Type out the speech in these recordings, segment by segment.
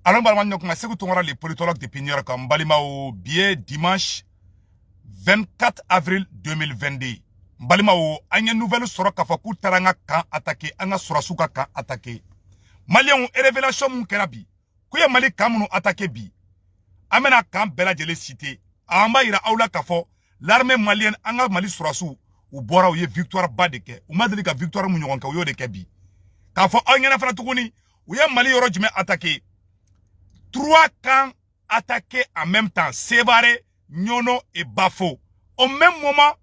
Alors, c'est que les politologues de Pignora comme Balima au biais dimanche 24 avril 2022. Balima au anya nouvelle sura kafaku taranga kan attaqué, anga surasuka kan attaqué. Maliens révélation mon kerabi. Kuya Mali kamunu attaqué bi. Amena kan bela jele cité. Amba ira aula kafo. L'armée malienne anga Mali surasu. Ou bora ou ye victoire ba de ke. Ou madeli ka victoire mu nyogon ka yo de ke bi. Kafo anya na fana tukuni. Ou ye Mali yoro jime attaqué. 3 camps attaqués en même temps. Sévaré, Nyono et Bafo. Au même moment,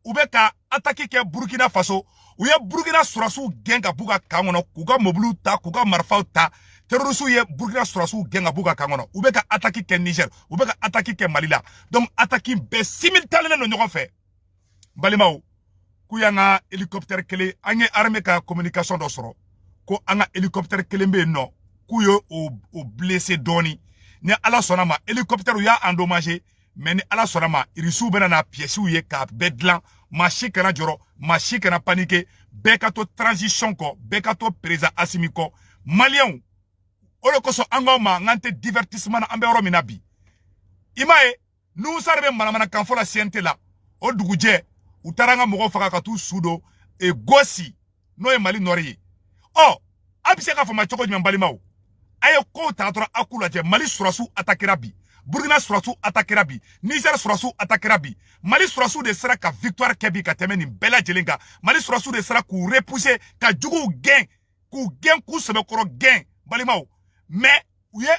où beka attaqué ke Burkina Faso, où y a Burkina Surasu genga buga kangono, kuga moblu ta, kuga marfao ta, terrorisou ye Burkina Surasu genga buga kangono, où beka attaqué ke Niger, où beka attaqué ke Malila. Donc attaqué be simultanément no nyogon fait. Balimao, kuyanga hélicoptère kele, anye armée ka communication do soro. Ko anga hélicoptère kele mbe no. Kuyo au blessé doni ni ala sonama hélicoptère ya endommagé mais ni ala sonama irisu bena na pièce ou ye ka bedlan machi kana joro machi kana paniqué bekato transition ko bekato président asimiko malien olo koso angoma ngante divertissement na ambero minabi imae nous sarbe manamana kanfo la CNT la o duguje utaranga mogo faka katu sudo e gosi no e mali nori oh abise ka fama choko jimbalimao aye ko tatora akula je Mali surasu attaquera bi Burkina surasu attaquera bi Niger surasu attaquera bi Mali surasu de sera ka victoire kebi ka temeni bela jelenga Mali surasu de sera ku repousser ka jugu gain ku sebe koro gain balimao mais ouye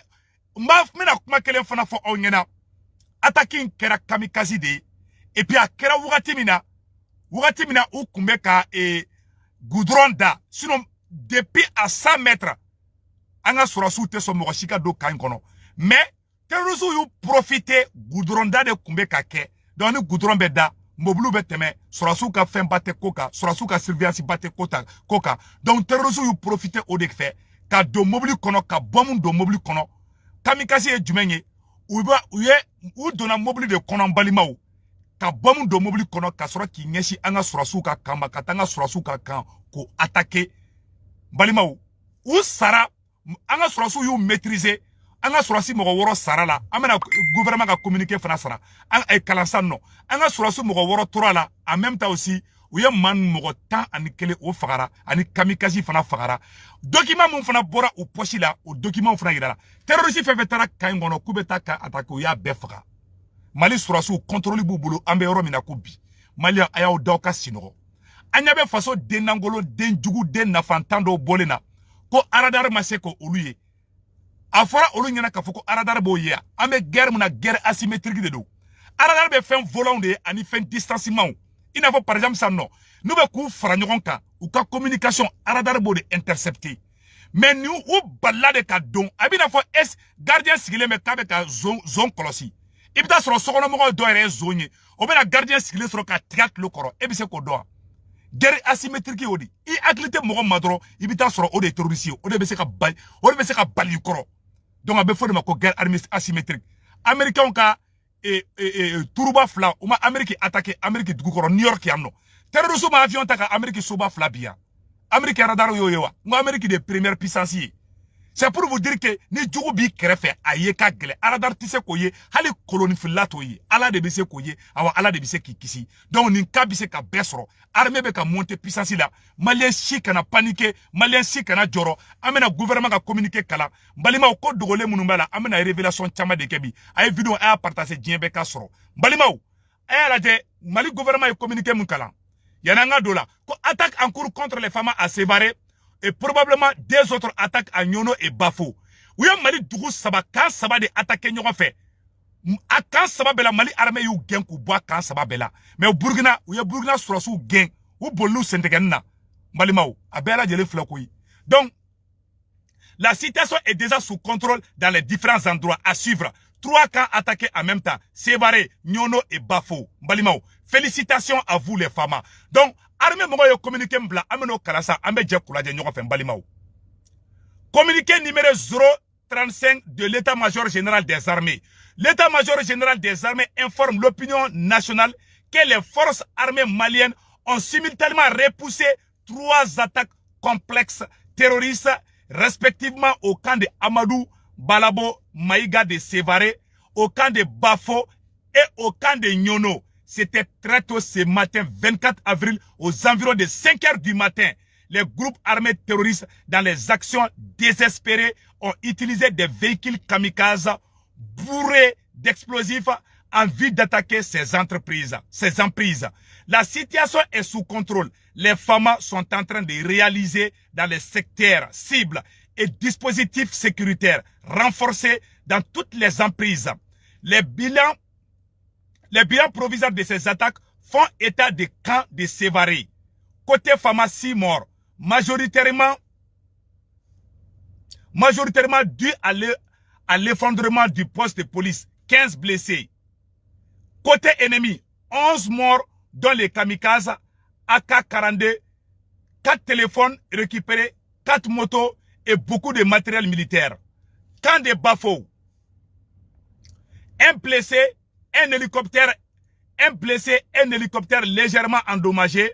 mba mina kuma kelen fana fo onyena attacking kera kamikaze de et puis a kera wugati mina ou kumbe ka goudron da sinon depuis à 100 mètres anga surasu te so mogoshika do kan kono mais terroristes yu profiter goudron da de kumbe ka ke donc ni goudron be da mobulu be teme surasu ka fen bate koka surasu ka surveillance bate koka donc terroristes yu profiter o de fait ka do mobulu kono ka bomu do mobulu kono kamikaze e jumenye ou dona mobulu de kono balimao ka bomu do mobulu kono ka sura ki nyeshi anga surasu ka kamba katanga surasu ka kan ko attaquer balimao ou sara anga surasu yu maîtriser anga surasi mogo woro sara la amena gouvernement ka communiquer fana sara anga kalansan no anga surasu mogo woro tora la en même temps aussi uye man mogo tan ani kele o fagara ani kamikaze fana fagara document mun fana bora o poche la o document fana yira la terroriste fefe tara kan ngono kubeta ka attaque o ya be faga Mali surasu contrôle bu bulu ambe yoro mina ko bi Mali aya o dawka sinogo anya be faso denangolo den jugu den nafantando bolena ko aradar maseko oluye afara olu nyana ka foko aradar bo ye ambe guerre muna guerre asymétrique de do aradar be fen volant de ani fen distanciement il faut par exemple ça non nous be ku fara nyogon ka ou ka communication aradar bo de intercepter mais nous ou balade ka don abina fo es gardien sigile me ka be ka zone kolosi ibita soro sokono mo do ere zonye o be na gardien sigile soro ka tiak lo koro e bi se ko do guerre asymétrique odi i activité mogo madro ibita soro o de terroriste o de be se ka bali koro donc abe fo de mako guerre asymétrique américain ka turuba fla uma Amérique attaqué Amérique dugu koro New York yanno terroriste ma avion taka Amérique soba fla bia Amérique radar yo yewa ngo Amérique de première puissance. C'est pour vous dire que ni djugu bi kerefe aye ka gele aradar tise koye hali koloni filato ye ala de bise koye awa ala de bise kikisi donc ni ka bise ka besro armée be ka monter puissance la malien si kana paniquer malien si kana joro amena gouvernement ka communiquer kala balima ko dogole munumbala amena révélation chama de kebi ay vidéo a partager djembe ka soro balima ay la de Mali gouvernement e communiquer mun kala yananga dola ko attaque en cours contre les femmes à Sévaré et probablement des autres attaques à Nyono et Bafo. Oui, Mali Dougou Saba, quand Saba de attaquer Nyono fait. A quand Saba Bela, Mali armée you gain ou bois quand Saba Bela. Mais au Burkina, ou ya Burkina sous gain, ou Bolou Sentegana. Mali Mao, a Bela Djele Flokoui. Donc, la situation est déjà sous contrôle dans les différents endroits à suivre. 3 camps attaqués en même temps. Sévaré, Nyono et Bafo. Mali Mao, félicitations à vous les femmes. Donc, armée mongo yo communiqué mbla ameno kalasa ambe je kula je nyoko fe mbalimao communiqué numéro 035 de l'état-major général des armées. L'état-major général des armées informe l'opinion nationale que les forces armées maliennes ont simultanément repoussé 3 attaques complexes terroristes respectivement au camp de Amadou, Balabo, Maïga de Sévaré, au camp de Bafo et au camp de Nyono. C'était très tôt ce matin, 24 avril, aux environs de 5 h du matin. Les groupes armés terroristes, dans les actions désespérées, ont utilisé des véhicules kamikazes bourrés d'explosifs en vue d'attaquer ces entreprises, ces emprises. La situation est sous contrôle. Les FAMA sont en train de réaliser dans les secteurs cibles et dispositifs sécuritaires renforcés dans toutes les emprises. Les bilans provisoires de ces attaques font état de camps de Sévaré. Côté FAMA, 6 morts, majoritairement dû à l'effondrement du poste de police, 15 blessés. Côté ennemi, 11 morts, dont les kamikazes, AK-42, 4 téléphones récupérés, 4 motos et beaucoup de matériel militaire. Camp de Bafo, un blessé, un hélicoptère légèrement endommagé.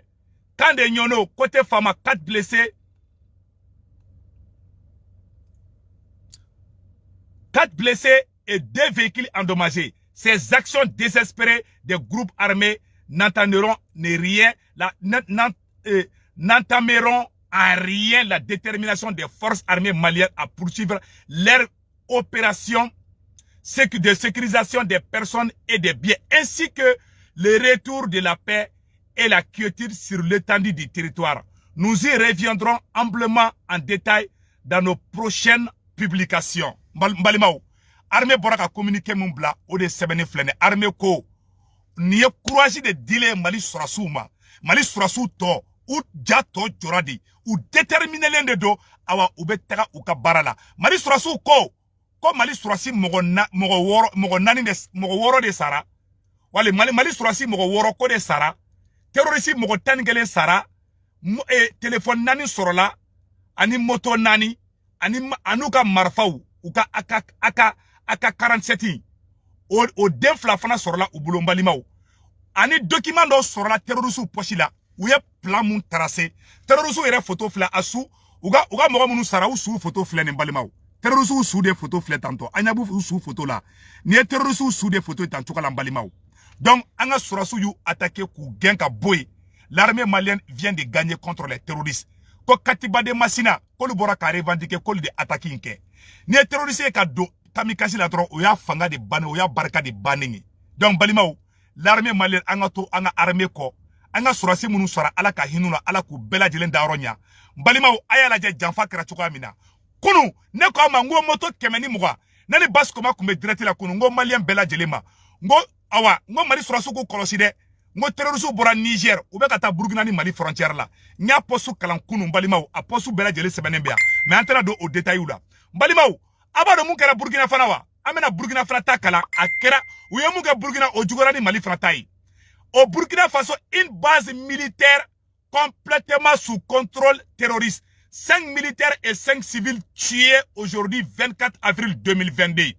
Camp de Nyono, côté Fama, 4 blessés. 4 blessés et 2 véhicules endommagés. Ces actions désespérées des groupes armés n'entameront en rien la détermination des forces armées maliennes à poursuivre leur opération de sécurisation des personnes et des biens, ainsi que le retour de la paix et la quiétude sur l'étendue du territoire. Nous y reviendrons amplement en détail dans nos prochaines publications. Mbalimao, armée boraka communiqué mon bla ou de sebene flene armée ko ni courage de dile Mali Sourasouma Mali Sourassou to ou jato joradi ou déterminer l'un do awa ubetaka uka barala Mali Sourassou ko Mali Sourassi mogo woro de sara wale Mali Sourassi mogo woro ko de sara terroriste mogo tangele sara téléphone nani sorola ani moto nani ani anuka marfaou uka aka 47 o den fila fana sorola u bolo mbalimaw ani document do sorola terroriste poche la u ye plan mun tracé terroriste yɛrɛ photo fila asu uga mɔgɔ minnu sara u su photo filɛ nin mbalimaw terroriste su de photo filɛ tantôt anyabu u su photo la ni ye terroriste su de photo tantôt kala mbalimaw donc an ka surasu yu attaqué k'u gɛn ka boy l'armée malienne vient de gagner contre les terroristes ko Katiba de Massina k'olu bɔra ka revendiquer k'olu de attaque in kɛ ni ye terroriste ka don kamikaze la dɔrɔn o y'a fanga de bannen o y'a barika de bannen ye donc balimaw l'armée malienne an ka to an ka armée kɔ an ka surasi minnu sɔrɔ ala ka hinɛ la ala k'u bɛɛ lajɛlen dayɔrɔ ɲa balimaw a y'a lajɛ janfa kɛra cogoya min na kunu ne ko a ma n ko moto 120 ne ni basi koma tun bɛ direct la kunu n ko maliyɛn bɛɛ lajɛlen ma n ko awa n ko mali surasi k'u kɔlɔsi dɛ n ko terroriste bɔra Niger u bɛ ka taa Burkina ni Mali frontière la n y'a poste kalan kunu balimaw a poste bɛɛ lajɛlen sɛbɛnnen bɛ yan mais an tɛna don o détails la balimaw a b'a dɔn mun kɛra Burkina fana wa an bɛna Burkina fana ta kalan a kɛra u ye mun kɛ Burkina o juguyara ni Mali fana ta ye au Burkina Faso une base militaire complètement sous contrôle terroriste 5 militaires et 5 civils tués aujourd'hui 24 avril 2022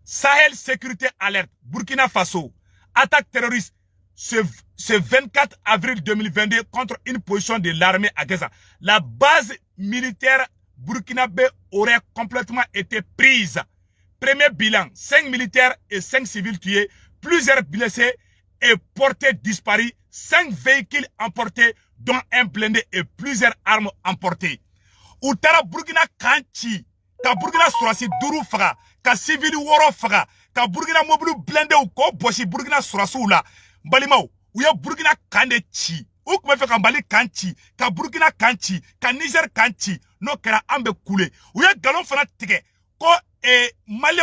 Sahel sécurité alerte Burkina Faso attaque terroriste ce 24 avril 2022 contre une position de l'armée à Gaza. La base militaire burkinabé aurait complètement été prise. Premier bilan, 5 militaires et 5 civils tués, plusieurs blessés et portés disparus, 5 véhicules emportés, dont un blindé et plusieurs armes emportées. Outara Burkina Kanchi, ka Burkina Sourassi Dourou Faga, ka civil Woro Faga, ka Burkina Mobile blindé ou ko Boshi Burkina Sourassi la. Balimaw ou ya Burkina Kande chi ou kuma fe ka Mali kanchi ka Burkina kanchi ka Niger kanchi no kera ambe kule ou ya galon fana tige ko Mali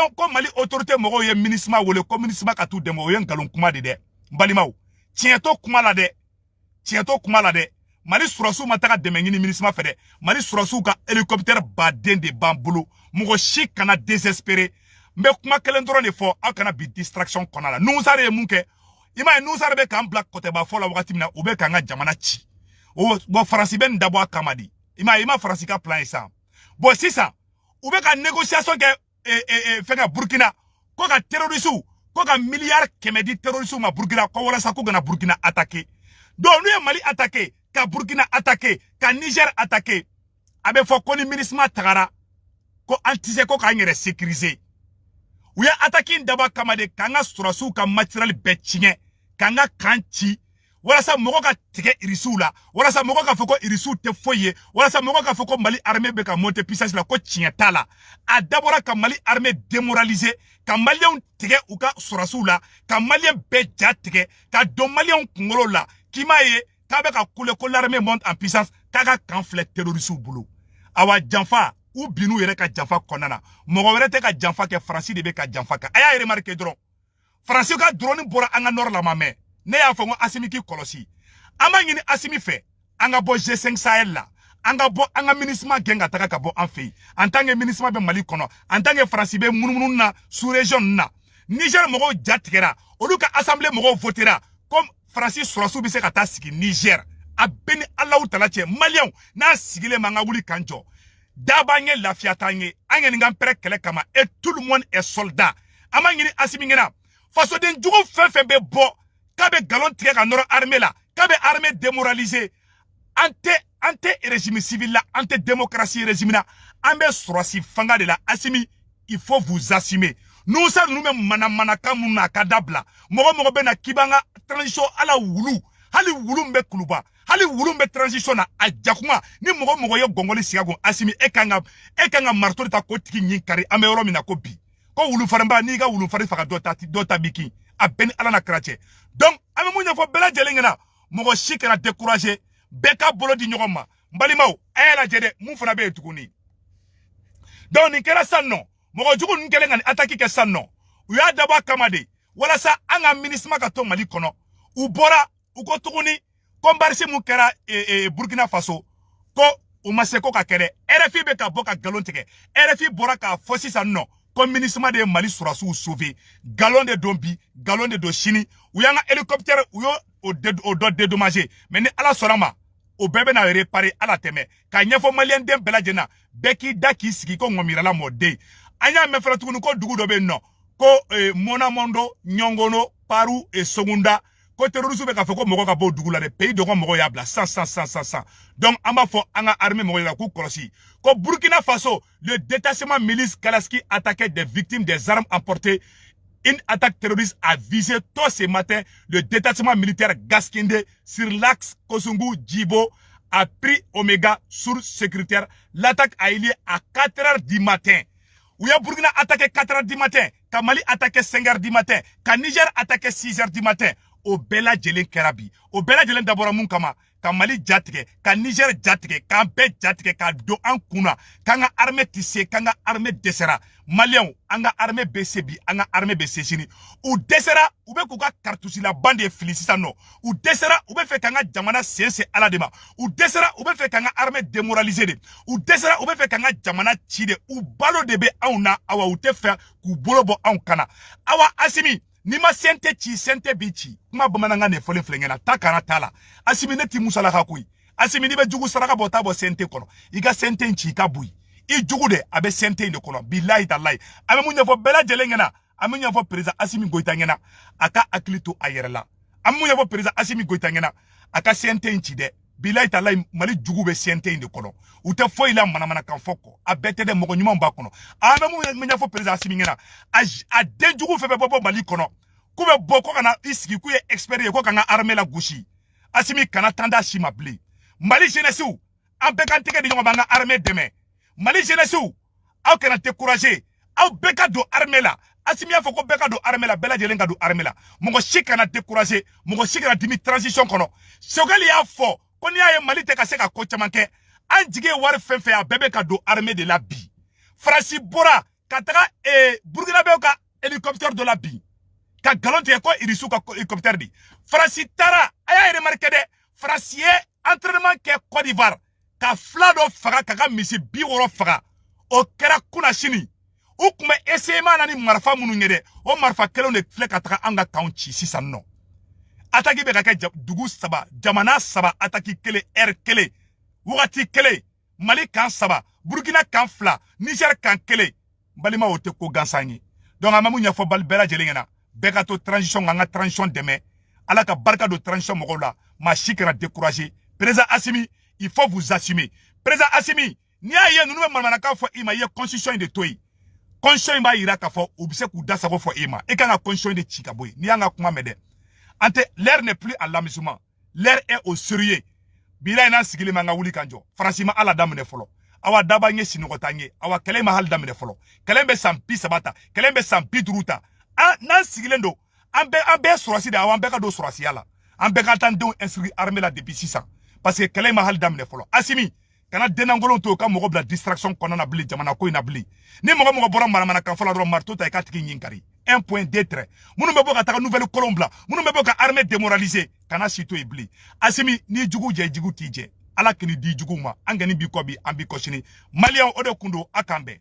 autorité mogo ye ministre wole ko ministre ka tout demo ye galon kuma de balimaw tiento kuma la de Mali Sourassi mataka demengini ministre fe de Mali Sourassi ka hélicoptère baden de bambulu mogo chi kana désespéré mbe kuma kelen dron de fo akana bi distraction konala nous sare munke ima nous arbe kan black côté ba fola wakati mina ube kanga jamana chi o bo franci ben dabo akamadi ima franci ka plan ça bo si ça ube ka négociation ke fenga Burkina ko ka terroriste ko ka milliard kemedi terroriste ma Burkina ko wala sa ko gana Burkina attaquer donc nous Mali attaquer ka Burkina attaquer ka Niger attaquer abe fo ko ni ministre tagara ko antise ko ka ngere sécuriser u ya attaquer daba kamade kanga surasu ka matériel betchinge kanga kanchi wala sa mogo ka tige irisu la wala sa mogo ka foko irisu te foye wala sa mogo ka foko Mali armée be ka monter puissance la ko tienta la a d'abord ka Mali armée démoralisé ka malien tige u ka surasu la ka malien be ja tige ka do malien kungolo la kimaye ka be ka kule ko l'armée monte en puissance ka kanfle terroriste bulu awa janfa ou binu yere ka janfa konana mogo were te ka janfa ke France de be ka janfa ka aya remarquer dron France ka drone bora anga nord la mame ne y'a fɔ Asimi ki kɔlɔsi an b'a ɲini Asimi fɛ an ka bɔ G5 Sahel la an ka bɔ an ka MINUSMA gɛn ka taga ka bɔ an fɛ yen en tant que MINUSMA bɛ Mali kɔnɔ en tant que France bɛ munumunu na sous région na Niger mɔgɔw ja tigɛra olu ka assemblée mɔgɔw votera comme France sɔrɔsiw bɛ se ka taa sigi Niger a bɛ ni Alahu Tala cɛ Maliens n'a sigilen ma an ka wuli k'an jɔ da b'an ye lafiya t'an ye an ye nin k'an pɛrɛ kɛlɛ kama et tout le monde est soldat an b'a ɲini Asimi ɲɛna fasoden jugu fɛn fɛn bɛ bɔ kabe galon tigɛ ka nɔrɔ armée la kabe armée démoralisé ante régime civil la ante démocratie régime na an bɛ sɔrɔsi fanga de la Asimi il faut vous assumer nous ça nous même mana kan mun na ka dabla mɔgɔ bɛ na kibanga transition ala wulu hali wulu bɛ kuluba hali wulu bɛ transition na a jakuma ni mɔgɔ ye gɔngɔli sigago Asimi e kan ka marteau de ta ko tigi ɲin kari an bɛ yɔrɔ min na ko bi ko wulu farinba n'i ka wulu farin faga dɔ ta biki a bɛn ni ala na kira cɛ donc an bɛ mun ɲɛfɔ bɛɛ lajɛlen ɲɛna mɔgɔ si kana décourager bɛɛ ka bolo di ɲɔgɔn ma n balimaw a y'a lajɛ dɛ mun fana bɛ yen tuguni donc nin kɛra san nɔ mɔgɔ jugu ninnu kɛlen ka nin attaque kɛ san nɔ u y'a dabɔ a kama de walasa an ka MINUSMA ka to Mali kɔnɔ u bɔra u ko tuguni ko marche mun kɛra Burkina Faso ko u ma se ko ka kɛ dɛ RFI bɛ ka bɔ ka galon tigɛ RFI bɔra k'a fɔ sisan nɔ comme MINUSMA de Mali sɔrɔsiw sauvé galon de don bi galon de don sini u y'an ka hélicoptère u y'o dɔ dédommagé mais ni ala sɔnna ma o bɛɛ bɛna réparer ala tɛmɛ ka ɲɛfɔ malien den bɛɛ lajɛlen na bɛɛ k'i da k'i sigi ko ŋɔmirala mɔden an y'a mɛn fana tuguni ko dugu dɔ bɛ yen nɔ ko Monamondo Nyongono Paru Sogunda ko terroriste bɛ k'a fɔ ko mɔgɔ ka bɔ o dugu la dɛ pays dɔgɔ mɔgɔ y'a bila sans donc an b'a fɔ an ka armée mɔgɔ la k'u kɔlɔsi ko Burkina Faso le détachement milice Kalaski attaquait des victimes des armes emportées. Une attaque terroriste a visé tôt ce matin le détachement militaire Gaskinde sur l'axe Kosungu-Djibo a pris Omega sur sécuritaire. L'attaque a eu lieu à 4 h du matin. Où ya Burkina attaqué 4 h du matin, ka Mali attaqué 5 h du matin, ka Niger attaqué 6 h du matin. Au Bela Djelen Kerabi. Au Bela Djelen d'abord mun kama. Ka Mali jatike, ka Niger jatike, ka Be jatike, ka do an kuna, ka nga armée tissé, ka nga armée desera. Malien, anga armée BCB, anga armée BCCini. Ou desera, ou be kuka kartusi la bande de Félicitano. Ou desera, ou be fe ka nga jamana sense ala dema. Ou desera, ou be fe ka nga armée démoralisée de. Ou desera, ou be fe ka nga jamana chide. Ou balo de be auna, awa ou te fe, ku bolo bo an kana. Awa Asimi. Ni ma sente ci sente bici kuma bamananga ne fole flengena ta kana tala Asimi ne ti musala ka kuyi Asimi ni be jugu saraka bota bo sente kono iga sente ci ka buyi I jugu de abe sente de kono billahi tallahi ame munya fo bela jelengena ame munya fo président Asimi Goita ngena aka aklito ayerla ame munya fo président Asimi Goita ngena aka sente ci de billahi tallahi Mali jugu be sente de kono ute fo ila manamana kan foko abete de mogo nyuma ba kono ame munya fo président Asimi ngena a de jugu fe be bobo Mali kono kube boko kana isiki kuye expert ko kana armée la gauche Asimi kana tanda shima blé Mali jeunesse an be kan teke di nyoma banga armée demain Mali jeunesse aw kana décourager aw be ka do armée la Asimi ya foko be ka do armée la bela jelen ka do armée la mongo shikana décourager mongo shikana dimi transition kono sogali ya fo ko ni aye Mali te ka se ka ko chamanke an jige war fenfe ya bebe ka do armée de la bi Franci Bora kataka Burkina Faso ka hélicoptère de la bi ka galon te ko irisu ka hélicoptère di Franci Tara aya remarqué de Franci entraînement ke Côte d'Ivoire ka flado faga ka misi bi woro faga o kera kuna shini o kuma essayement nani marfa munu ngede o marfa kelon de fle ka taka anga kaunchi sisan no ataki be ka ke dugu saba jamana saba ataki kele kele wati kele Mali kan saba Burkina kan fla Niger kan kele balima o te ko gansanyi donc amamu nya fo bal bela jelengena beka to transition nga transition demain ala ka barka de transition mogola ma chikera décourager président Asimi il faut vous assumer président Asimi ni aye nunu be manaka fo ima ye constitution de toyi constitution ba ira ka fo obise ku da sabo fo ima e kana constitution de chikaboy ni anga kuma mede ante l'air n'est plus à l'amusement l'air est au sérieux bila ina sigili manga wuli kanjo francima ala damne folo awa daba nye sinogota nye awa kele ma hal damne folo kele be sampi sabata kele be sampi druta nan sigilendo ambe sorasi da awa ka do sorasi yala ambe ka tan don inscrit armée la depuis 600 parce que kele ma hal damne folo asimi kana denangolon to ka mogo bla distraction kona na bli jamana ko ina bli ni mogo bora mana kan fala do marto ta ka tiki nyinkari un point d'être munu be boka ta nouvelle colombla munu be boka armée démoralisée kana sito ibli asimi ni jugu je jugu tije ala kini di jugu ma angani bi ko bi ambi ko shini malian odo kundo akambe